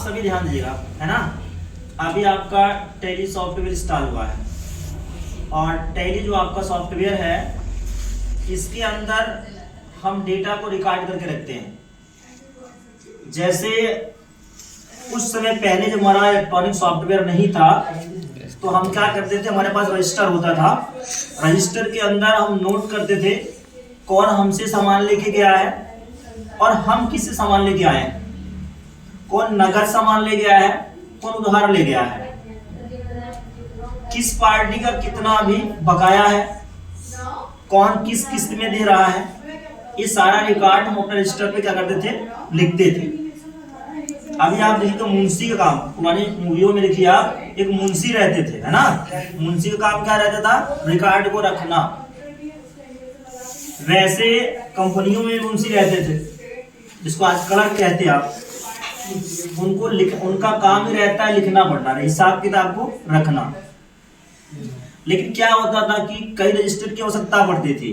सभी ध्यान दीजिएगा, है ना। अभी आपका टैली सॉफ्टवेयर इंस्टॉल हुआ है और टैली जो आपका सॉफ्टवेयर है इसके अंदर हम डेटा को रिकॉर्ड करके रखते हैं। जैसे उस समय पहले जब हमारा इलेक्ट्रॉनिक सॉफ्टवेयर नहीं था तो हम क्या करते थे, हमारे पास रजिस्टर होता था। रजिस्टर के अंदर हम नोट करते थे कौन हमसे सामान लेके गया है और हम किससे सामान लेके आए हैं, कौन नगद सामान ले गया है, कौन उधार ले गया है, किस पार्टी का कितना अभी बकाया है, कौन किस किस्त में दे रहा है। ये सारा रिकॉर्ड हम अपने रजिस्टर पे क्या करते थे, लिखते थे। अभी आप देखिए तो मुंशी का काम, पुरानी मूवियों में देखिए आप, एक मुंशी रहते थे, है ना। मुंशी का काम क्या रहता था, रिकॉर्ड को रखना। वैसे कंपनियों में मुंशी रहते थे जिसको आज क्लर्क कहते हैं आप, उनका काम ही रहता है लिखना पढ़ना, हिसाब किताब को रखना। लेकिन क्या होता था कि कई रजिस्टर की आवश्यकता पड़ती थी।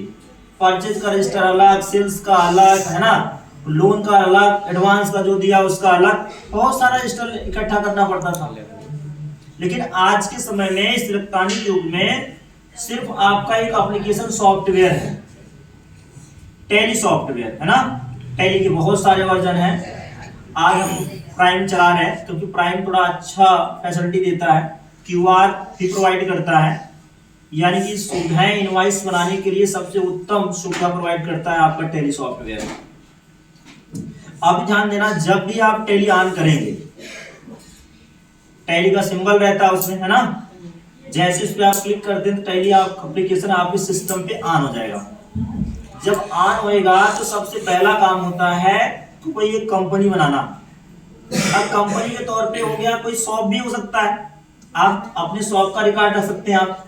परचेज का रजिस्टर अलग, सेल्स का अलग, है ना, लोन का अलग, एडवांस का जो दिया उसका अलग, बहुत सारा रजिस्टर इकट्ठा करना पड़ता था। लेकिन आज के समय में इस इलेक्ट्रॉनिक युग में सिर्फ आपका एक एप्लीकेशन सॉफ्टवेयर है, टैली सॉफ्टवेयर, है ना। टैली के बहुत सारे वर्जन हैं। आज हम प्राइम चला रहे हैं क्योंकि प्राइम थोड़ा अच्छा फैसिलिटी देता है, क्यूआर भी प्रोवाइड करता है, यानी कि सुविधाएं इनवॉइस बनाने के लिए सबसे उत्तम सुविधा प्रोवाइड करता है आपका टैली सॉफ्टवेयर। अब ध्यान देना, जब भी आप टैली ऑन करेंगे, टैली का सिंबल रहता है उसमें, है ना। जैसे उस पर आप क्लिक करते हैं तो टैली आप एप्लीकेशन आपके सिस्टम पे ऑन हो जाएगा। जब ऑन होएगा तो सबसे पहला काम होता है तो कोई एक कंपनी बनाना। अब कंपनी के तौर पे हो गया, कोई शॉप भी हो सकता है, आप अपने शॉप का रिकॉर्ड रख सकते हैं आप,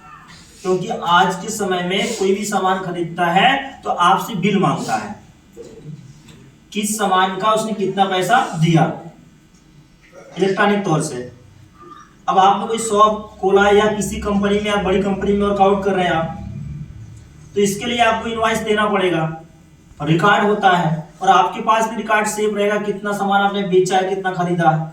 क्योंकि आज के समय में कोई भी सामान खरीदता है तो आपसे बिल मांगता है, किस सामान का उसने कितना पैसा दिया इलेक्ट्रॉनिक तौर से। अब आपने कोई शॉप खोला या किसी कंपनी में, आप बड़ी कंपनी में वर्कआउट कर रहे हैं आप, तो इसके लिए आपको इनवॉइस देना पड़ेगा, रिकॉर्ड होता है और आपके पास भी रिकॉर्ड सेव रहेगा कितना सामान आपने बेचा है, कितना खरीदा है।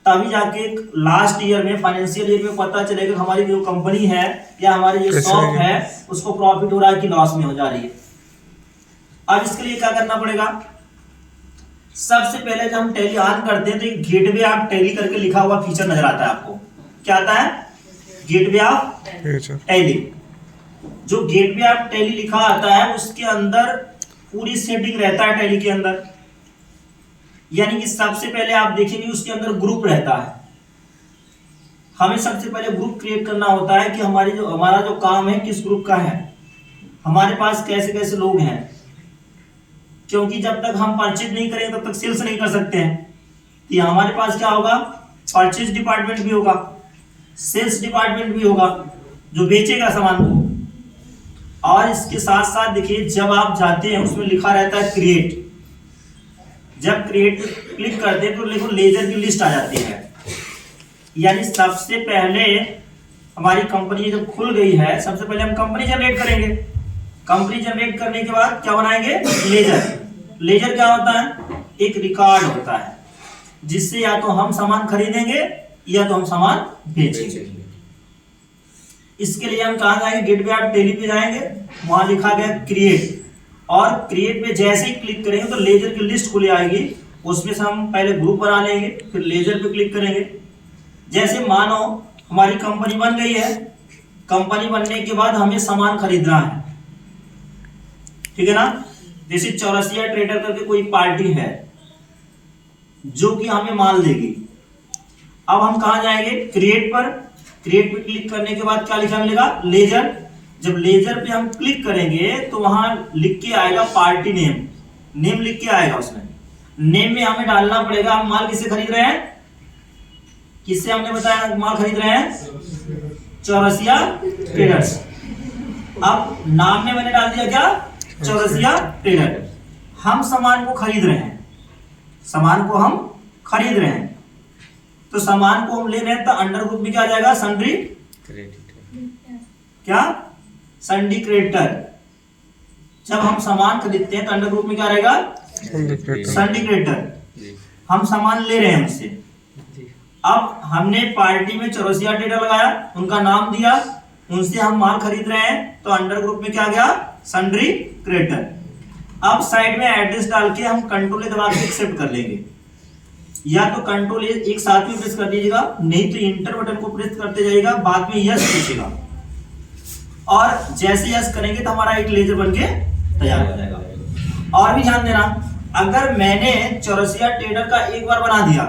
तभी जाके लास्ट ईयर में, फाइनेंशियल ईयर में पता चलेगा कि हमारी जो कंपनी है या हमारी जो शॉप है उसको प्रॉफिट हो रहा है कि लॉस में हो जा रही है। अब इसके लिए क्या करना पड़ेगा, सबसे पहले जब हम टैली ऑन करते हैं तो एक गेटवे ऑफ टैली करके लिखा हुआ फीचर नजर आता है आपको। क्या आता है, गेटवे ऑफ टैली। जो गेटवे ऑफ टैली लिखा आता है उसके अंदर पूरी सेटिंग रहता है टैली के अंदर, यानी कि सबसे पहले आप देखेंगे उसके अंदर ग्रुप रहता है। हमें सबसे पहले ग्रुप क्रिएट करना होता है कि हमारा जो काम है किस ग्रुप का है, हमारे पास कैसे कैसे लोग हैं, क्योंकि जब तक हम परचेज नहीं करेंगे तब तक सेल्स नहीं कर सकते हैं। तो हमारे पास क्या होगा, परचेज डिपार्टमेंट भी होगा, सेल्स डिपार्टमेंट भी होगा जो बेचेगा सामान को। और इसके साथ साथ देखिए जब आप जाते हैं उसमें लिखा रहता है क्रिएट। जब क्रिएट क्लिक करते हैं तो देखो लेजर की लिस्ट आ जाती है, यानी सबसे पहले हमारी कंपनी जब खुल गई है सबसे पहले हम कंपनी जनरेट करेंगे। कंपनी जनरेट करने के बाद क्या बनाएंगे, लेजर। लेजर क्या होता है, एक रिकॉर्ड होता है जिससे या तो हम सामान खरीदेंगे या तो हम सामान बेचेंगे। इसके लिए हम कहां जाएंगे, गेटवे ऑफ टैली पे जाएंगे, वहां लिखा गया क्रिएट, और क्रिएट पे जैसे ही क्लिक करेंगे तो लेजर की लिस्ट खुली आएगी। उसमें से हम पहले ग्रुप बना लेंगे, फिर लेजर पे क्लिक करेंगे। जैसे मानो हमारी कंपनी बन गई है, कंपनी बनने के बाद हमें सामान खरीदना है, ठीक है ना। जैसे चौरसिया ट्रेडर करके कोई पार्टी है जो कि हमें माल देगी। अब हम कहां जाएंगे, क्रिएट पर। क्रिएट पे क्लिक करने के बाद क्या लिखा मिलेगा, लेजर। जब लेजर पे हम क्लिक करेंगे तो वहां लिख के आएगा पार्टी नेम, नेम लिख के आएगा। उसमें नेम में हमें डालना पड़ेगा हम माल किससे खरीद रहे हैं, किससे हमने बताया माल खरीद रहे हैं, चौरसिया ट्रेडर्स। अब नाम में मैंने डाल दिया क्या, चौरसिया ट्रेडर। हम सामान को खरीद रहे हैं, सामान को हम खरीद रहे हैं, तो सामान को हम ले रहे हैं तो अंडर ग्रुप में क्या आ जाएगा, सन्ड्री क्या, सन्ड्री क्रेडिटर। जब हम सामान खरीदते हैं तो अंडर ग्रुप में क्या रहेगा, सन्ड्री क्रेडिटर। हम सामान ले रहे हैं उससे, अब हमने पार्टी में चौरसिया ट्रेडर लगाया, उनका नाम दिया, उनसे हम माल खरीद रहे हैं, तो अंडर ग्रुप में क्या गया, सन्ड्री क्रेडिटर। अब साइड में एड्रेस डाल के हम कंट्रोल दबा के एक्सेप्ट कर लेंगे, या तो कंट्रोल एक साथ ही प्रेस कर दीजिएगा, नहीं तो इंटर बटन को प्रेस करते जाइएगा, बाद में यस पूछेगा, और जैसे यस करेंगे तो हमारा एक लेजर बन के तैयार हो जाएगा। और भी ध्यान देना, अगर मैंने चौरसिया ट्रेडर का एक बार बना दिया,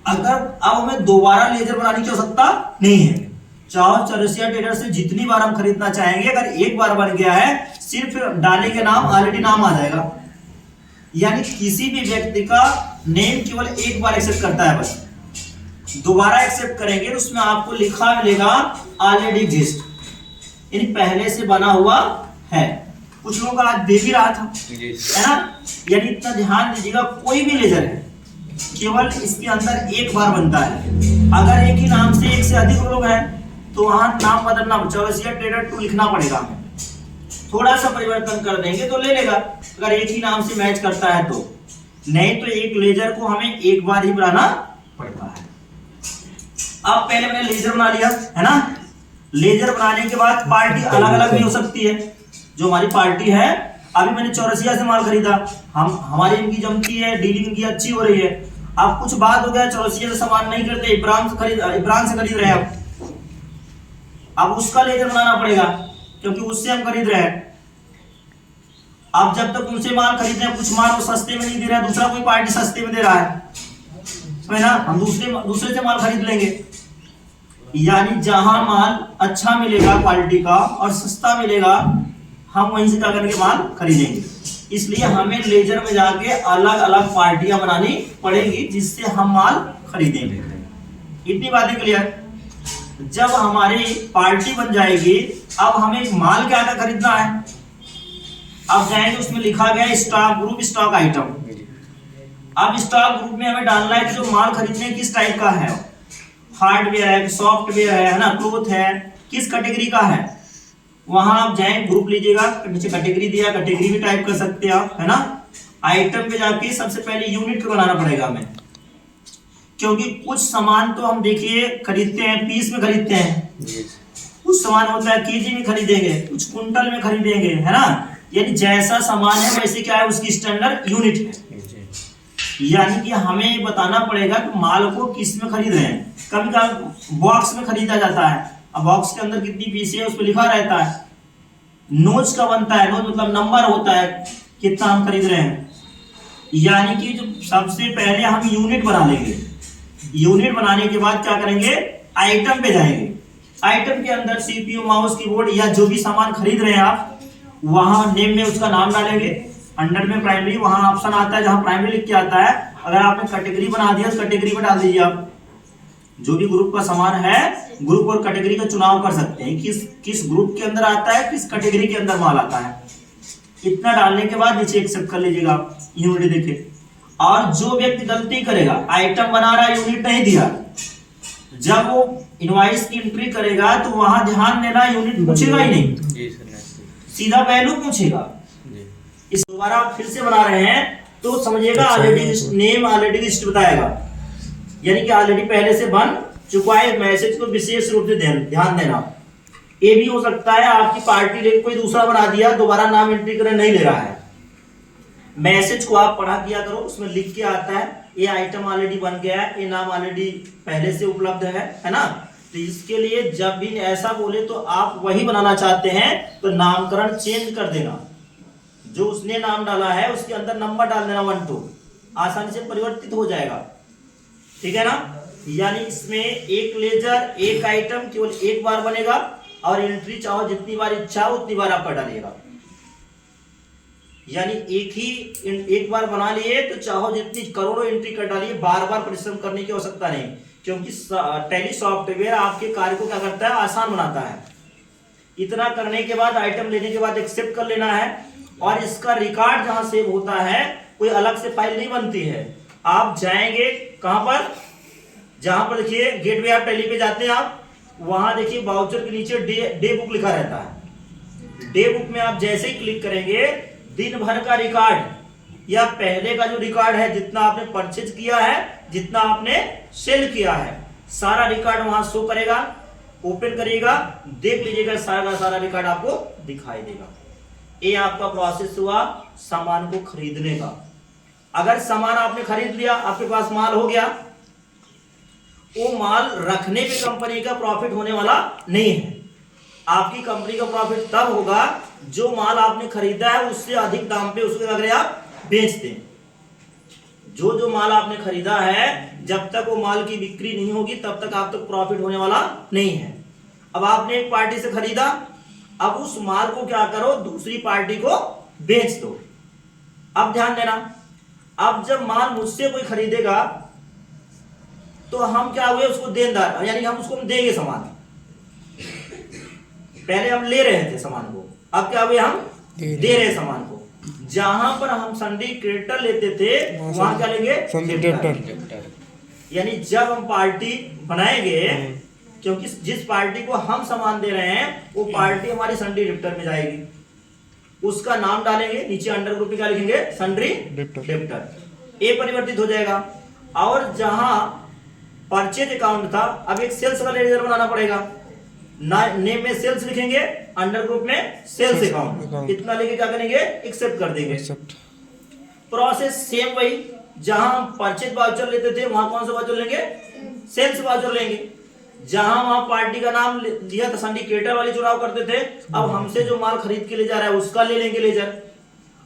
अगर अब हमें दोबारा लेजर बनाने की आवश्यकता नहीं है। चाहो चौरसिया ट्रेडर से जितनी बार हम खरीदना चाहेंगे, अगर एक बार बन गया है, सिर्फ डालेंगे नाम, ऑलरेडी नाम आ जाएगा। यानी किसी भी व्यक्ति का नेम केवल एक बार एक्सेप्ट करता है, बस दोबारा एक्सेप्ट करेंगे तो उसमें आपको लिखा मिलेगा ऑलरेडी एग्जिस्ट, यानी पहले से बना हुआ है। कुछ लोगों का आज दे भी रहा था, है ना। यानी इतना ध्यान दीजिएगा, कोई भी लेजर है केवल इसके अंदर एक बार बनता है। अगर एक ही नाम से एक से अधिक लोग हैं तो वहां नाम बदलना, चौरसिया ट्रेडर 2 लिखना पड़ेगा हमें। थोड़ा सा परिवर्तन कर देंगे तो ले लेगा, अगर एक ही नाम से मैच करता है तो, नहीं तो एक लेजर को हमें एक बार ही बनाना पड़ता है। अब पहले मैंने लेजर बना लिया, है ना। लेजर बनाने के बाद पार्टी अलग अलग भी हो सकती है। जो हमारी पार्टी है, अभी मैंने चौरसिया से माल खरीदा, हमारी इनकी जमती है, डीलिंग इनकी अच्छी हो रही है। अब कुछ बात हो गया, चौरसिया से सामान नहीं करते, इब्राहिम से खरीद रहे हैं, अब उसका लेजर बनाना पड़ेगा क्योंकि उससे हम खरीद रहे हैं। अब जब तक उनसे माल खरीद रहे हैं, कुछ माल वो सस्ते में नहीं दे रहा है, दूसरा कोई पार्टी सस्ते में दे रहा है, समझ ना, हम दूसरे से माल खरीद लेंगे। यानी जहां माल अच्छा मिलेगा क्वालिटी का और सस्ता मिलेगा, हम वहीं से क्या करेंगे, माल खरीदेंगे। इसलिए हमें लेजर में जाके अलग अलग पार्टियां बनानी पड़ेगी जिससे हम माल खरीदेंगे। इतनी बातें क्लियर। जब हमारी पार्टी बन जाएगी, अब हमें माल क्या क्या खरीदना है। अब जाएंगे, उसमें लिखा गया स्टॉक ग्रुप, स्टॉक आइटम। अब स्टॉक ग्रुप में हमें डालना है कि जो माल खरीदने किस टाइप का है, हार्डवेयर है, सॉफ्टवेयर है ना, क्लोथ है, किस कैटेगरी का है। वहां आप जाएं, ग्रुप लीजिएगा, नीचे कैटेगरी दिया, कैटेगरी भी टाइप कर सकते हैं आप, है ना। आइटम पे जाके सबसे पहले यूनिट को बनाना पड़ेगा हमें, क्योंकि कुछ सामान तो हम देखिए खरीदते हैं, पीस में खरीदते हैं, कुछ सामान होता है केजी में खरीदेंगे, कुछ कुंटल में खरीदेंगे, है ना। यानी जैसा सामान है वैसे क्या है, उसकी स्टैंडर्ड यूनिट है। यानी कि हमें ये बताना पड़ेगा कि माल को किस में खरीद रहे हैं। कभी कभी बॉक्स में खरीदा जाता है, अब बॉक्स के अंदर कितनी पीस है उस पर लिखा रहता है। नोच का बनता है, नोच मतलब नंबर होता है कितना हम खरीद रहे हैं। यानी कि जो सबसे पहले हम यूनिट बना लेंगे, यूनिट बनाने के बाद क्या करेंगे, आइटम पे जाएंगे। आइटम के अंदर सीपीयू, माउस, कीबोर्ड या जो भी सामान खरीद रहे हैं आप, वहां नेम में उसका नाम डालेंगे। अंडर में प्राइमरी, वहां ऑप्शन आता है जहां प्राइमरी लिख के आता है। अगर आपने कैटेगरी बना दिया तो कैटेगरी में डाल दीजिए। आप जो भी ग्रुप का सामान है, ग्रुप और कैटेगरी का चुनाव कर सकते हैं, किस ग्रुप के अंदर आता है, किस कैटेगरी के अंदर माल आता है। इतना डालने के बाद नीचे एक्सेप्ट कर लीजिएगा, यूनिट देखे। और जो व्यक्ति गलती करेगा, आइटम बना रहा यूनिट नहीं दिया, जब वो इनवॉइस की एंट्री करेगा तो वहां ध्यान देना, यूनिट पूछेगा ही नहीं, सीधा वैल्यू पूछेगा। इस दोबारा फिर से बना रहे हैं तो समझिएगा ऑलरेडी नेम, ऑलरेडी लिस्ट बताएगा, यानी कि ऑलरेडी पहले से बन चुका है। मैसेज को विशेष रूप से ध्यान देना। ये भी हो सकता है आपकी पार्टी लेके कोई दूसरा बना दिया, दोबारा नाम एंट्री करने नहीं ले रहा है। मैसेज को आप पढ़ा किया करो, उसमें लिख के आता है ये आइटम ऑलरेडी बन गया है, ये नाम ऑलरेडी पहले से उपलब्ध है ना। तो इसके लिए जब भी ऐसा बोले तो आप वही बनाना चाहते हैं तो नामकरण चेंज कर देना, जो उसने नाम डाला है उसके अंदर नंबर डाल देना 1 2, आसानी से परिवर्तित हो जाएगा, ठीक है ना। यानी इसमें एक लेजर, एक आइटम केवल एक बार बनेगा, और एंट्री चाहो जितनी बार इच्छा हो उतनी बार आपका डालिएगा। यानी एक बार बना लिए तो चाहो जितनी करोड़ों एंट्री कर डालिए, बार बार परिश्रम करने की आवश्यकता नहीं, क्योंकि टैली सॉफ्टवेयर आपके कार्य को क्या करता है, आसान बनाता है। इतना करने के बाद आइटम लेने के बाद एक्सेप्ट कर लेना है, और इसका रिकॉर्ड जहां सेव होता है कोई अलग से फाइल नहीं बनती है। आप जाएंगे कहां पर, जहां पर देखिए गेटवे ऑफ टैली पे जाते हैं आप, वहां देखिए वाउचर के नीचे डे बुक लिखा रहता है। डे बुक में आप जैसे ही क्लिक करेंगे, दिन भर का रिकॉर्ड या पहले का जो रिकॉर्ड है, जितना आपने परचेज किया है, जितना आपने सेल किया है, सारा रिकॉर्ड वहां शो करेगा। ओपन करिएगा, देख लीजिएगा, सारा का सारा रिकॉर्ड आपको दिखाई देगा। ये आपका प्रोसेस हुआ सामान को खरीदने का। अगर सामान आपने खरीद लिया, आपके पास माल हो गया, वो माल रखने पे कंपनी का प्रॉफिट होने वाला नहीं है। आपकी कंपनी का प्रॉफिट तब होगा जो माल आपने खरीदा है उससे अधिक दाम पे उसको अगर आप बेच दें। जो माल आपने खरीदा है, जब तक वो माल की बिक्री नहीं होगी तब तक आप तक प्रॉफिट होने वाला नहीं है। अब आपने एक पार्टी से खरीदा, अब उस माल को क्या करो, दूसरी पार्टी को बेच दो। अब ध्यान देना, अब जब माल मुझसे कोई खरीदेगा तो हम क्या हुए, उसको देनदार, यानी हम उसको देंगे सामान। पहले हम ले रहे थे सामान को, अब क्या हुए, हम दे रहे सामान को। जहां पर हम सन्डी क्रेडिटर लेते थे वहां क्या लेंगे, डेबिटर। यानी जब हम पार्टी बनाएंगे, क्योंकि जिस पार्टी को हम सामान दे रहे हैं वो पार्टी हमारी सन्डी डेबिटर में जाएगी, उसका नाम डालेंगे, नीचे अंडर ग्रुप में क्या लिखेंगे, सन्डी डेबिटर। ए परिवर्तित हो जाएगा। और जहां परचेज अकाउंट था, अब एक सेल्स का लेजर बनाना पड़ेगा। नेम में सेल्स लिखेंगे, अंडर ग्रुप में सेल्स अकाउंट, इतना लेके क्या करेंगे, एक्सेप्ट कर देंगे। प्रोसेस सेम वही, जहां हम परचेज वाउचर लेते थे वहां कौन सा वाउचर लेंगे, सेल्स वाउचर लेंगे। जहां वहां पार्टी का नाम दिया था, सिंडिकेटर वाली चुनाव करते थे, अब हमसे जो माल खरीद के ले जा रहा है उसका ले लेंगे लेजर।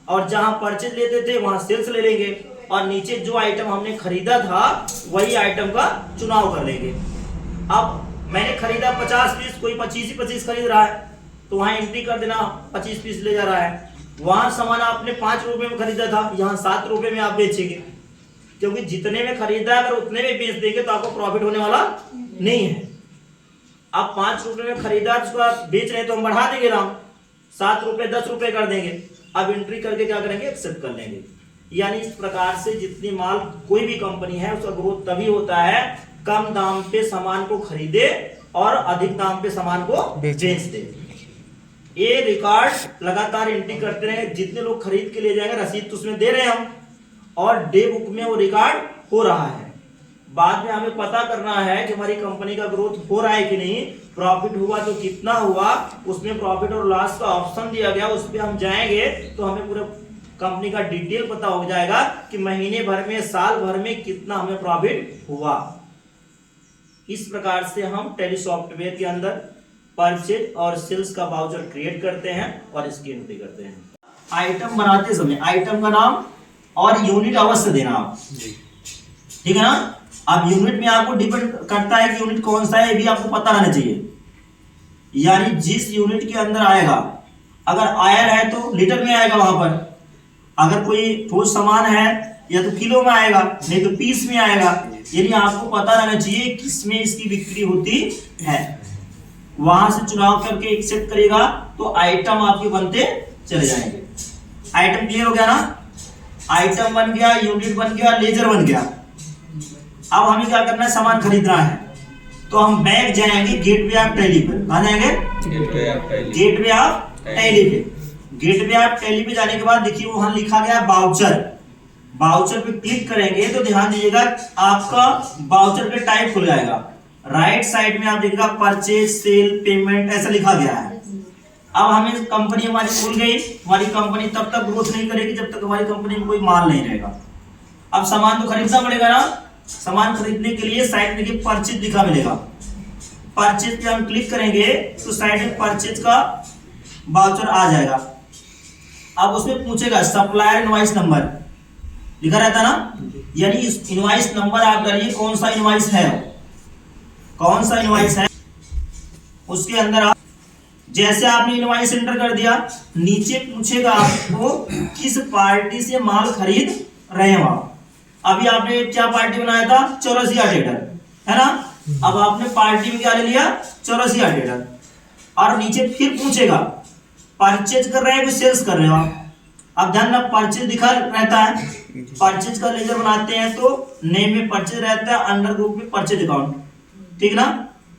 और जहां परचेज लेते थे वहां सेल्स ले लेंगे, और नीचे जो आइटम हमने खरीदा था वही आइटम का चुनाव कर लेंगे। अब मैंने खरीदा 50 पीस, कोई 25 खरीद रहा है तो वहां एंट्री कर देना 25 पीस ले जा रहा है। वहां सामान आपने 5 रुपए में खरीदा था, यहाँ 7 रुपए में आप बेचेंगे, क्योंकि जितने में खरीदा अगर उतने में बेच देंगे तो आपको प्रॉफिट होने वाला नहीं है। आप 5 रुपए में खरीदा, उसको आप बेच रहे हैं तो हम बढ़ा देंगे दाम, 7 रुपए 10 रुपए कर देंगे। अब एंट्री करके क्या करेंगे, एक्सेप्ट कर लेंगे। यानी इस प्रकार से जितनी माल कोई भी कंपनी है उसका ग्रोथ तभी होता है कम दाम पे सामान को खरीदे और अधिक दाम पे सामान को बेच दे। ये रिकॉर्ड लगातार एंट्री करते रहे, जितने लोग खरीद के ले जाएंगे रसीद तो उसमें दे रहे हैं हम, और डे बुक में वो रिकॉर्ड हो रहा है। बाद में हमें पता करना है कि हमारी कंपनी का ग्रोथ हो रहा है कि नहीं, प्रॉफिट हुआ तो कितना हुआ, उसमें प्रॉफिट और लॉस का ऑप्शन दिया गया, उस पर हम जाएंगे तो हमें पूरा कंपनी का डिटेल पता हो जाएगा कि महीने भर में, साल भर में कितना हमें प्रॉफिट हुआ। इस प्रकार से हम टैली सॉफ्टवेयर के अंदर परचेज और सेल्स का वाउचर क्रिएट करते हैं और इसकी एंट्री करते हैं। आइटम बनाते समय आइटम का नाम और यूनिट अवश्य देना आप, ठीक है ना। अब यूनिट में आपको डिपेंड करता है कि यूनिट कौन सा है, ये भी आपको पता रहना चाहिए। यानी जिस यूनिट के अंदर आएगा, अगर आयर है तो लीटर में आएगा, वहां पर अगर कोई ठोस सामान है या तो किलो में आएगा, नहीं तो पीस में आएगा। यानी आपको पता रहना चाहिए किसमें इसकी बिक्री होती है। वहां से चुनाव करके एक्सेप्ट करेगा तो आइटम आपके बनते चले जाएंगे। आइटम क्लियर हो गया ना, आइटम बन गया, यूनिट बन गया, लेजर बन गया। अब हमें क्या करना है, सामान खरीदना है तो हम बैक जाएंगे गेटवे ऑफ टैली पे। कहां जाएंगे, गेटवे ऑफ टैली पे। गेटवे ऑफ टैली पे जाने के बाद देखिए वहां लिखा गया वाउचर। वाउचर पे क्लिक करेंगे तो ध्यान दीजिएगा आपका वाउचर पे टाइप खुल जाएगा। राइट साइड में आप देखिएगा परचेज, सेल, पेमेंट ऐसा लिखा गया है। अब हमें कंपनी हमारी खुल गई, हमारी कंपनी तब तक ग्रोथ नहीं करेगी जब तक हमारी कंपनी में कोई माल नहीं रहेगा। अब सामान तो खरीदना पड़ेगा ना, सामान खरीदने के लिए साइड में परचेज लिखा मिलेगा। परचेज पे हम क्लिक करेंगे तो साइड में परचेज का वाउचर आ जाएगा। अब उसमें पूछेगा सप्लायर इनवॉइस नंबर लिखा रहता ना, यानी इस इनवॉइस नंबर आप डालिए कौन सा इनवॉइस है, कौन सा इनवॉइस है। उसके अंदर आप जैसे आपने इनवॉइस एंटर कर दिया, नीचे पूछेगा आपको किस पार्टी से माल खरीद रहे हो आप। अभी आपने क्या पार्टी बनाया था, चौरसिया ट्रेडर, है ना। अब आपने पार्टी में क्या ले लिया, चौरसिया ट्रेडर। और नीचे फिर पूछेगा परचेज कर रहे हैं कि सेल्स कर रहे हो आप। अब ध्यान रखना परचेज लिखा रहता है, परचेज का लेजर बनाते हैं तो नेम में परचेज रहता है, अंडर ग्रुप में परचेज अकाउंट, ठीक ना।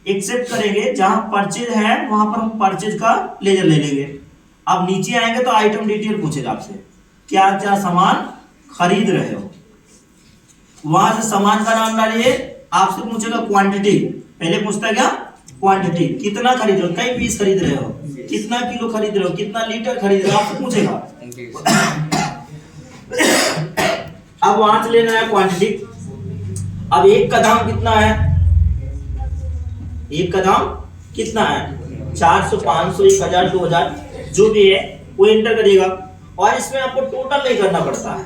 एक्सेप्ट करेंगे, जहां परचेज है वहां पर हम परचेज का लेजर ले लेंगे। अब नीचे आएंगे तो आइटम डिटेल पूछेगा आपसे, क्या क्या सामान खरीद रहे हो, वहां से सामान का नाम डालिए, आपसे पूछेगा क्वांटिटी, पहले पूछता है क्या क्वांटिटी, कितना खरीद रहे हो, कई पीस खरीद रहे हो, कितना किलो खरीद रहे हो, कितना लीटर खरीद रहे हो, आपसे पूछेगा। अब वहां से लेना है क्वांटिटी। अब एक का दाम कितना है, एक का दाम कितना है, 400, 500, 1000, 2000 जो भी है वो एंटर करिएगा। और इसमें आपको टोटल नहीं करना पड़ता है,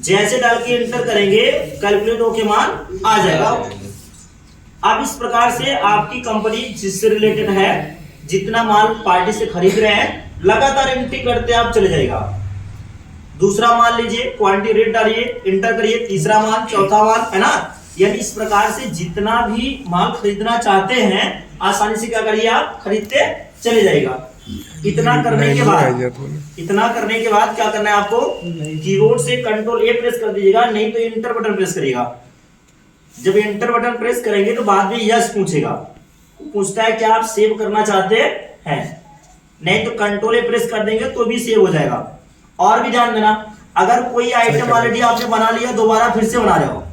जैसे डाल के एंटर करेंगे कैलकुलेट होके मान आ जाएगा। अब इस प्रकार से आपकी कंपनी जिससे रिलेटेड है, जितना माल पार्टी से खरीद रहे हैं, लगातार एंट्री करते आप चले जाएगा। दूसरा माल लीजिए, क्वांटिटी रेट डालिए, एंटर करिए, तीसरा माल, चौथा माल, है ना। यानी इस प्रकार से जितना भी माल खरीदना चाहते हैं आसानी से क्या करिए आप खरीदते चले जाएगा। इतना करने के बाद क्या करना है आपको, कीबोर्ड से कंट्रोल ए प्रेस कर दीजिएगा, नहीं तो एंटर बटन प्रेस करिएगा। जब एंटर बटन प्रेस करेंगे तो बाद में यस पूछेगा, पूछता है क्या आप सेव करना चाहते हैं, नहीं तो कंट्रोल ए प्रेस कर देंगे तो भी सेव हो जाएगा। और भी ध्यान देना, अगर कोई आइटम ऑलरेडी आपने बना लिया दोबारा फिर से बना रहे हो